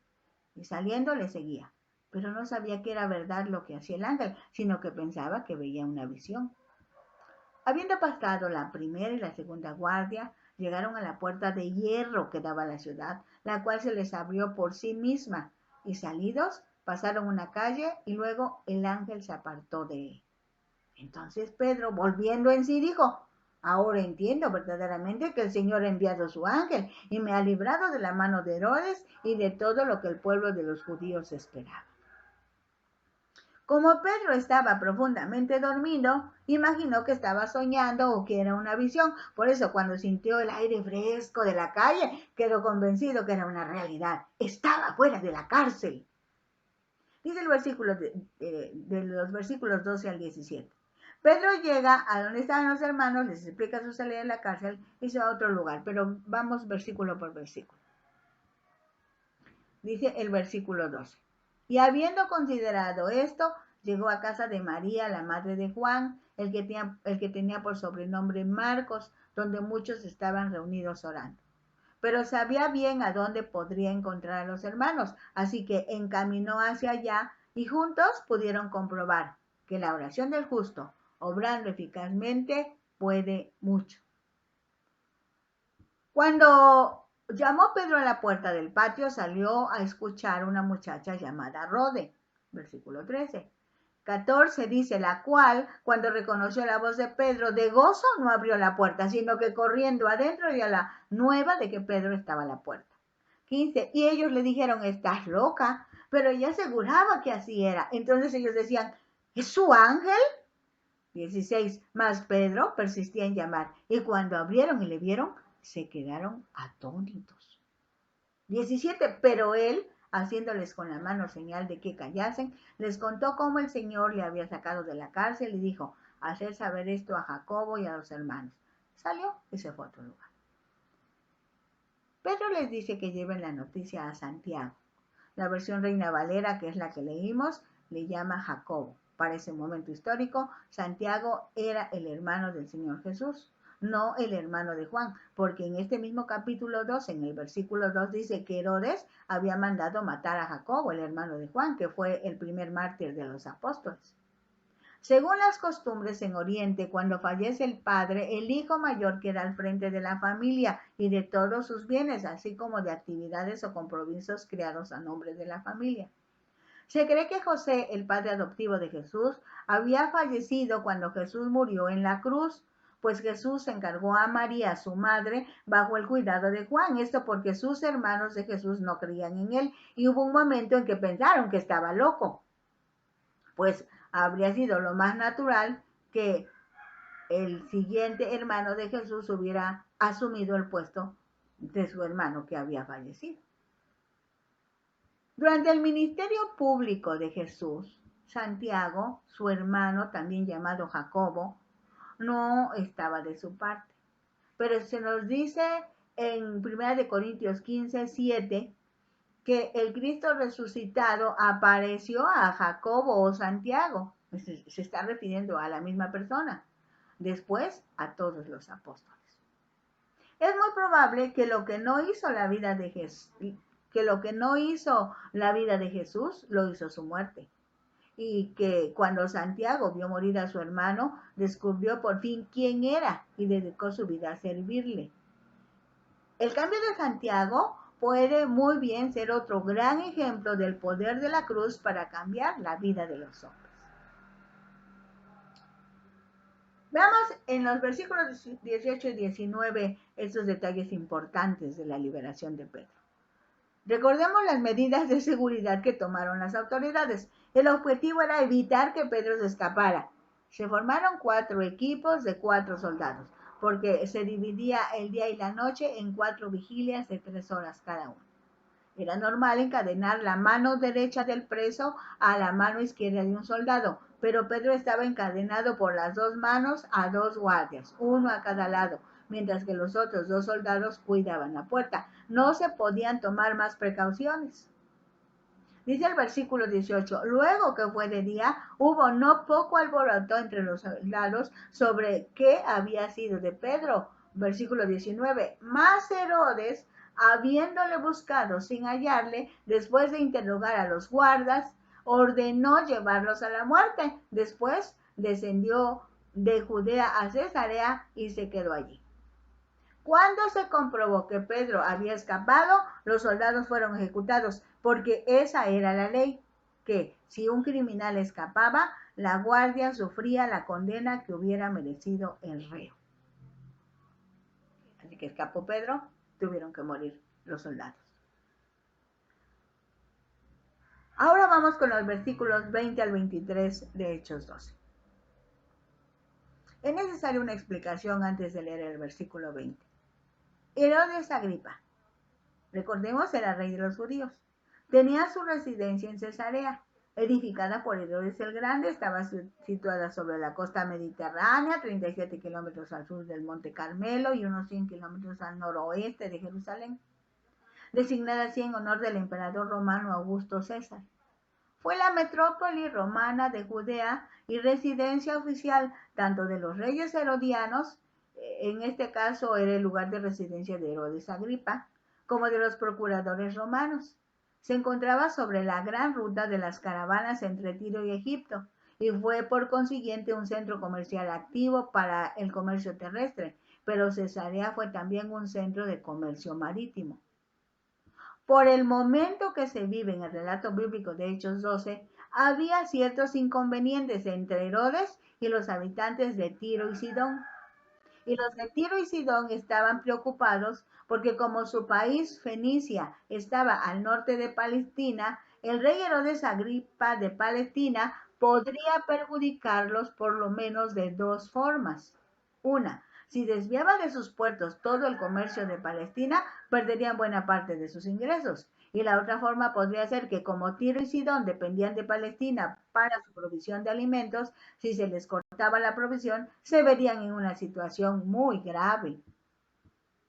Y saliendo le seguía. Pero no sabía que era verdad lo que hacía el ángel, sino que pensaba que veía una visión. Habiendo pasado la primera y la segunda guardia, llegaron a la puerta de hierro que daba a la ciudad, la cual se les abrió por sí misma, y salidos pasaron una calle y luego el ángel se apartó de él. Entonces Pedro, volviendo en sí, dijo, ahora entiendo verdaderamente que el Señor ha enviado su ángel y me ha librado de la mano de Herodes y de todo lo que el pueblo de los judíos esperaba. Como Pedro estaba profundamente dormido, imaginó que estaba soñando o que era una visión. Por eso, cuando sintió el aire fresco de la calle, quedó convencido que era una realidad. Estaba fuera de la cárcel. Dice el versículo de los versículos 12 al 17. Pedro llega a donde estaban los hermanos, les explica su salida de la cárcel y se va a otro lugar. Pero vamos versículo por versículo. Dice el versículo 12. Y habiendo considerado esto, llegó a casa de María, la madre de Juan, el que tenía por sobrenombre Marcos, donde muchos estaban reunidos orando. Pero sabía bien a dónde podría encontrar a los hermanos, así que encaminó hacia allá y juntos pudieron comprobar que la oración del justo, obrando eficazmente, puede mucho. Cuando llamó Pedro a la puerta del patio, salió a escuchar una muchacha llamada Rode, versículo 13. 14 dice, la cual, cuando reconoció la voz de Pedro, de gozo no abrió la puerta, sino que corriendo adentro dio la nueva de que Pedro estaba a la puerta. 15, y ellos le dijeron, estás loca, pero ella aseguraba que así era. Entonces ellos decían, ¿es su ángel? 16, mas Pedro persistía en llamar, y cuando abrieron y le vieron, se quedaron atónitos. 17, pero él, haciéndoles con la mano señal de que callasen, les contó cómo el Señor le había sacado de la cárcel y dijo, hacer saber esto a Jacobo y a los hermanos. Salió y se fue a otro lugar. Pedro les dice que lleven la noticia a Santiago. La versión Reina Valera, que es la que leímos, le llama Jacobo. Para ese momento histórico, Santiago era el hermano del Señor Jesús, no el hermano de Juan, porque en este mismo capítulo 2, en el versículo 2, dice que Herodes había mandado matar a Jacobo, el hermano de Juan, que fue el primer mártir de los apóstoles. Según las costumbres en Oriente, cuando fallece el padre, el hijo mayor queda al frente de la familia y de todos sus bienes, así como de actividades o compromisos creados a nombre de la familia. Se cree que José, el padre adoptivo de Jesús, había fallecido cuando Jesús murió en la cruz, pues Jesús encargó a María, su madre, bajo el cuidado de Juan. Esto porque sus hermanos de Jesús no creían en él y hubo un momento en que pensaron que estaba loco. Pues habría sido lo más natural que el siguiente hermano de Jesús hubiera asumido el puesto de su hermano que había fallecido. Durante el ministerio público de Jesús, Santiago, su hermano, también llamado Jacobo, no estaba de su parte. Pero se nos dice en 1 Corintios 15:7 que el Cristo resucitado apareció a Jacobo o Santiago. Se está refiriendo a la misma persona. Después a todos los apóstoles. Es muy probable que lo que no hizo la vida de Jesús, lo hizo su muerte. Y que cuando Santiago vio morir a su hermano, descubrió por fin quién era y dedicó su vida a servirle. El cambio de Santiago puede muy bien ser otro gran ejemplo del poder de la cruz para cambiar la vida de los hombres. Veamos en los versículos 18 y 19 estos detalles importantes de la liberación de Pedro. Recordemos las medidas de seguridad que tomaron las autoridades. El objetivo era evitar que Pedro se escapara. Se formaron 4 equipos de 4 soldados, porque se dividía el día y la noche en 4 vigilias de 3 horas cada una. Era normal encadenar la mano derecha del preso a la mano izquierda de un soldado, pero Pedro estaba encadenado por las 2 manos a 2 guardias, uno a cada lado, mientras que los otros 2 soldados cuidaban la puerta. No se podían tomar más precauciones. Dice el versículo 18, luego que fue de día, hubo no poco alboroto entre los soldados sobre qué había sido de Pedro. Versículo 19, más Herodes, habiéndole buscado sin hallarle, después de interrogar a los guardas, ordenó llevarlos a la muerte. Después descendió de Judea a Cesarea y se quedó allí. Cuando se comprobó que Pedro había escapado, los soldados fueron ejecutados, porque esa era la ley, que si un criminal escapaba, la guardia sufría la condena que hubiera merecido el reo. Así que escapó Pedro, tuvieron que morir los soldados. Ahora vamos con los versículos 20 al 23 de Hechos 12. Es necesaria una explicación antes de leer el versículo 20. Herodes Agripa, recordemos, era rey de los judíos. Tenía su residencia en Cesarea, edificada por Herodes el Grande. Estaba situada sobre la costa mediterránea, 37 kilómetros al sur del Monte Carmelo y unos 100 kilómetros al noroeste de Jerusalén. Designada así en honor del emperador romano Augusto César. Fue la metrópoli romana de Judea y residencia oficial tanto de los reyes herodianos, en este caso era el lugar de residencia de Herodes Agripa, como de los procuradores romanos. Se encontraba sobre la gran ruta de las caravanas entre Tiro y Egipto y fue por consiguiente un centro comercial activo para el comercio terrestre, pero Cesarea fue también un centro de comercio marítimo. Por el momento que se vive en el relato bíblico de Hechos 12, había ciertos inconvenientes entre Herodes y los habitantes de Tiro y Sidón. Y los de Tiro y Sidón estaban preocupados porque como su país, Fenicia, estaba al norte de Palestina, el rey Herodes Agripa de Palestina podría perjudicarlos por lo menos de 2 formas. Una, si desviaba de sus puertos todo el comercio de Palestina, perderían buena parte de sus ingresos. Y la otra forma podría ser que como Tiro y Sidón dependían de Palestina para su provisión de alimentos, si se les cortaba la provisión, se verían en una situación muy grave.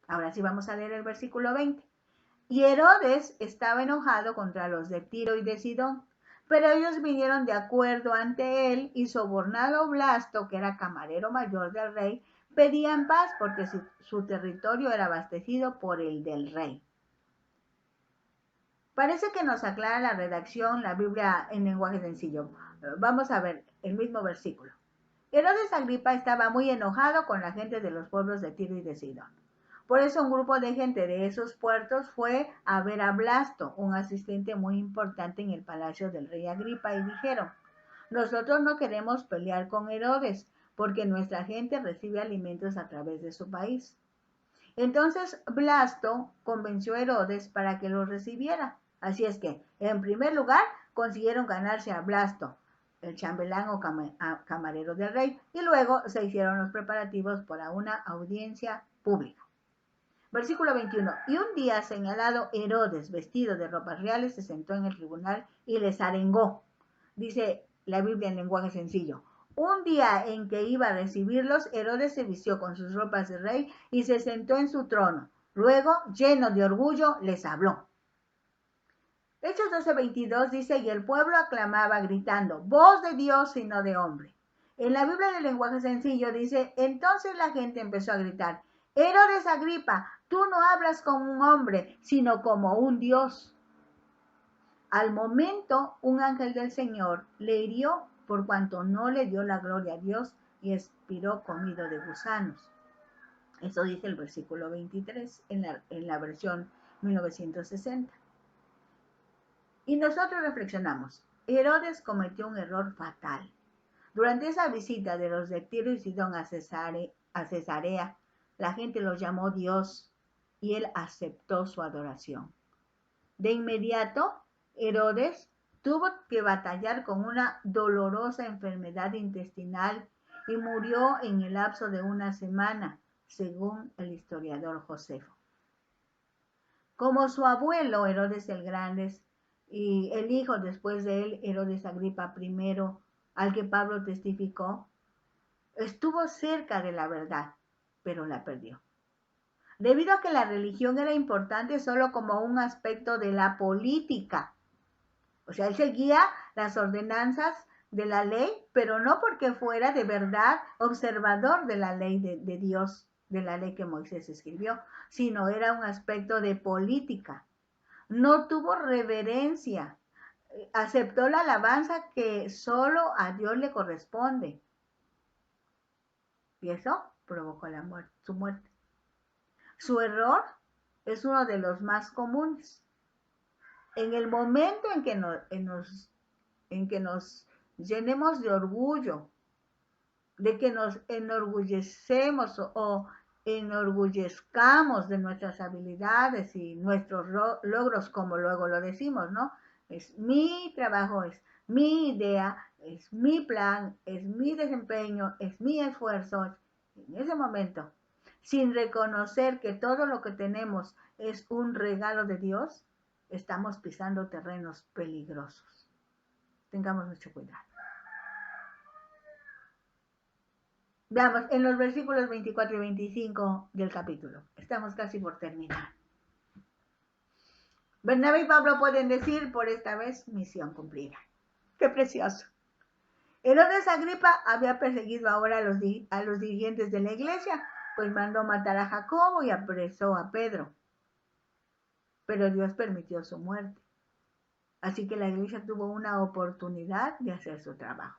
Ahora sí vamos a leer el versículo 20. Y Herodes estaba enojado contra los de Tiro y de Sidón, pero ellos vinieron de acuerdo ante él y sobornado Blasto, que era camarero mayor del rey, pedían paz porque su territorio era abastecido por el del rey. Parece que nos aclara la redacción la Biblia en lenguaje sencillo. Vamos a ver el mismo versículo. Herodes Agripa estaba muy enojado con la gente de los pueblos de Tiro y de Sidón. Por eso un grupo de gente de esos puertos fue a ver a Blasto, un asistente muy importante en el palacio del rey Agripa, y dijeron: nosotros no queremos pelear con Herodes, porque nuestra gente recibe alimentos a través de su país. Entonces Blasto convenció a Herodes para que los recibiera. Así es que, en primer lugar, consiguieron ganarse a Blasto, el chambelán o camarero del rey, y luego se hicieron los preparativos para una audiencia pública. Versículo 21. Y un día señalado, Herodes, vestido de ropas reales, se sentó en el tribunal y les arengó. Dice la Biblia en lenguaje sencillo. Un día en que iba a recibirlos, Herodes se vistió con sus ropas de rey y se sentó en su trono. Luego, lleno de orgullo, les habló. Hechos 12:22 dice, y el pueblo aclamaba gritando, voz de Dios y no de hombre. En la Biblia del lenguaje sencillo dice, entonces la gente empezó a gritar, Herodes Agripa, tú no hablas como un hombre, sino como un Dios. Al momento, un ángel del Señor le hirió por cuanto no le dio la gloria a Dios y expiró comido de gusanos. Eso dice el versículo 23 en la versión 1960. Y nosotros reflexionamos, Herodes cometió un error fatal. Durante esa visita de los de Tiro y Sidón a Cesarea, la gente lo llamó Dios y él aceptó su adoración. De inmediato, Herodes tuvo que batallar con una dolorosa enfermedad intestinal y murió en el lapso de una semana, según el historiador Josefo. Como su abuelo Herodes el Grande y el hijo después de él, Herodes Agripa I, al que Pablo testificó, estuvo cerca de la verdad, pero la perdió. Debido a que la religión era importante solo como un aspecto de la política. O sea, él seguía las ordenanzas de la ley, pero no porque fuera de verdad observador de la ley de Dios, de la ley que Moisés escribió, sino era un aspecto de política. No tuvo reverencia, aceptó la alabanza que solo a Dios le corresponde. Y eso provocó su muerte. Su error es uno de los más comunes. En el momento en que nos llenemos de orgullo, de que nos enorgullecemos o enorgullezcamos de nuestras habilidades y nuestros logros, como luego lo decimos, ¿no? Es mi trabajo, es mi idea, es mi plan, es mi desempeño, es mi esfuerzo. En ese momento, sin reconocer que todo lo que tenemos es un regalo de Dios, estamos pisando terrenos peligrosos. Tengamos mucho cuidado. Veamos en los versículos 24 y 25 del capítulo. Estamos casi por terminar. Bernabé y Pablo pueden decir, por esta vez, misión cumplida. ¡Qué precioso! Herodes Agripa había perseguido ahora a los dirigentes de la iglesia, pues mandó matar a Jacobo y apresó a Pedro. Pero Dios permitió su muerte. Así que la iglesia tuvo una oportunidad de hacer su trabajo.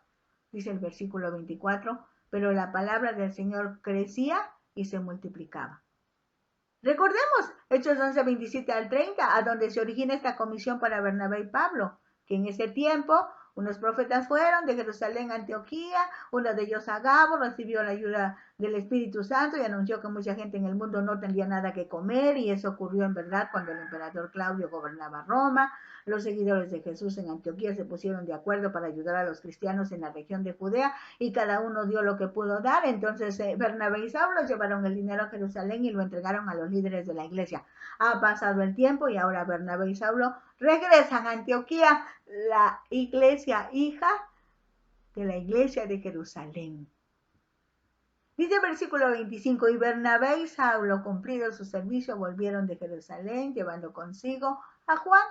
Dice el versículo 24, pero la palabra del Señor crecía y se multiplicaba. Recordemos Hechos 11, 27 al 30, a donde se origina esta comisión para Bernabé y Pablo, que en ese tiempo unos profetas fueron de Jerusalén a Antioquía, uno de ellos Agabo recibió la ayuda del Espíritu Santo y anunció que mucha gente en el mundo no tendría nada que comer, y eso ocurrió en verdad cuando el emperador Claudio gobernaba Roma. Los seguidores de Jesús en Antioquía se pusieron de acuerdo para ayudar a los cristianos en la región de Judea y cada uno dio lo que pudo dar. Entonces Bernabé y Saulo llevaron el dinero a Jerusalén y lo entregaron a los líderes de la iglesia. Ha pasado el tiempo y ahora Bernabé y Saulo regresan a Antioquía, la iglesia hija de la iglesia de Jerusalén. Dice el versículo 25, y Bernabé y Saulo, cumplido su servicio, volvieron de Jerusalén, llevando consigo a Juan,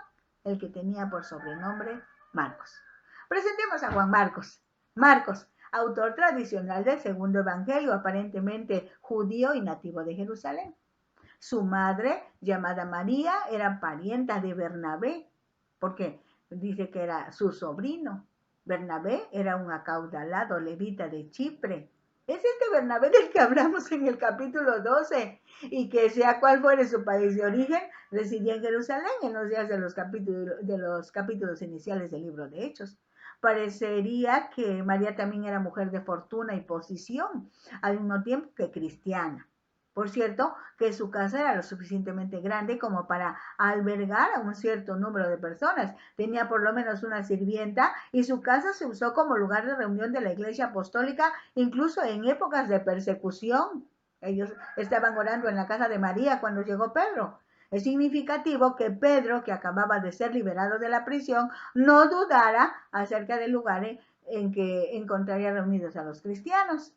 el que tenía por sobrenombre Marcos. Presentemos a Juan Marcos. Marcos, autor tradicional del segundo evangelio, aparentemente judío y nativo de Jerusalén. Su madre, llamada María, era parienta de Bernabé, porque dice que era su sobrino. Bernabé era un acaudalado levita de Chipre. Es este Bernabé del que hablamos en el capítulo 12, y que sea cual fuere su país de origen, residía en Jerusalén en los días de los capítulos iniciales del libro de Hechos. parecería que María también era mujer de fortuna y posición, al mismo tiempo que cristiana. Por cierto, que su casa era lo suficientemente grande como para albergar a un cierto número de personas. Tenía por lo menos una sirvienta y su casa se usó como lugar de reunión de la Iglesia Apostólica, incluso en épocas de persecución. Ellos estaban orando en la casa de María cuando llegó Pedro. Es significativo que Pedro, que acababa de ser liberado de la prisión, no dudara acerca del lugar en que encontraría reunidos a los cristianos.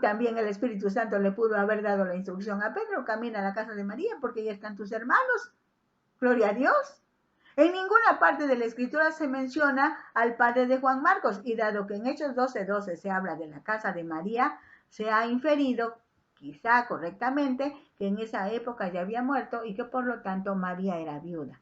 También el Espíritu Santo le pudo haber dado la instrucción a Pedro: camina a la casa de María porque ya están tus hermanos. Gloria a Dios. En ninguna parte de la Escritura se menciona al padre de Juan Marcos, y dado que en Hechos 12:12 se habla de la casa de María, se ha inferido, quizá correctamente, que en esa época ya había muerto y que por lo tanto María era viuda.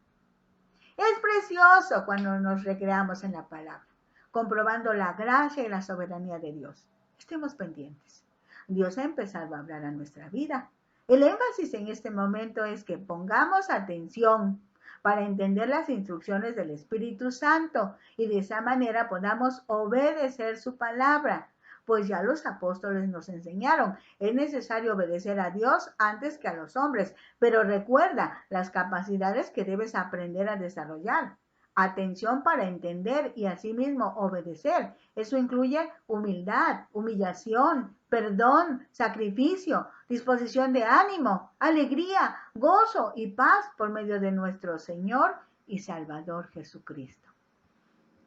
Es precioso cuando nos recreamos en la palabra, comprobando la gracia y la soberanía de Dios. Estemos pendientes. Dios ha empezado a hablar a nuestra vida. El énfasis en este momento es que pongamos atención para entender las instrucciones del Espíritu Santo y de esa manera podamos obedecer su palabra. Pues ya los apóstoles nos enseñaron, es necesario obedecer a Dios antes que a los hombres, pero recuerda las capacidades que debes aprender a desarrollar. Atención para entender y asimismo obedecer. Eso incluye humildad, humillación, perdón, sacrificio, disposición de ánimo, alegría, gozo y paz por medio de nuestro Señor y Salvador Jesucristo.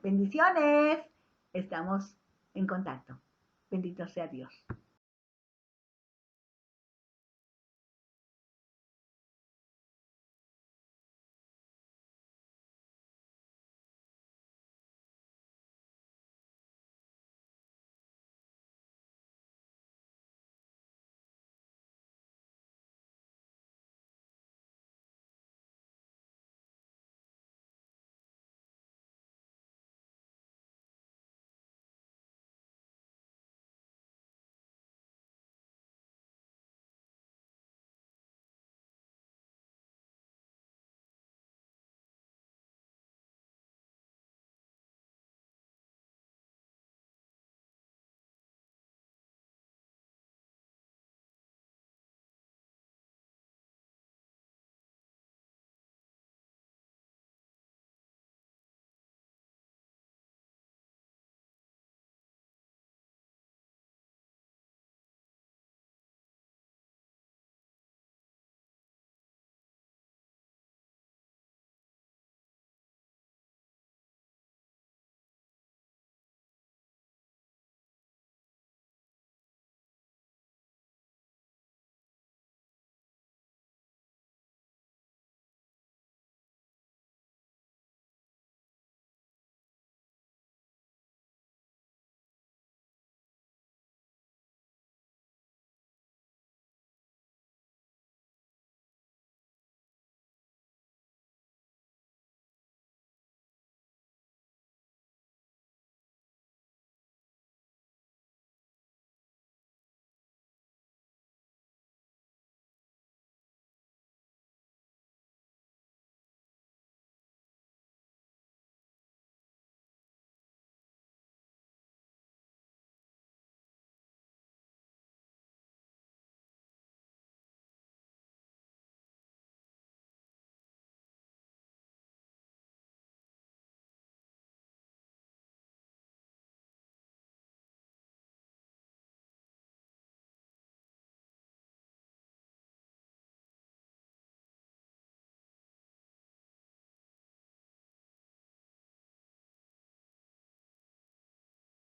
Bendiciones. Estamos en contacto. Bendito sea Dios.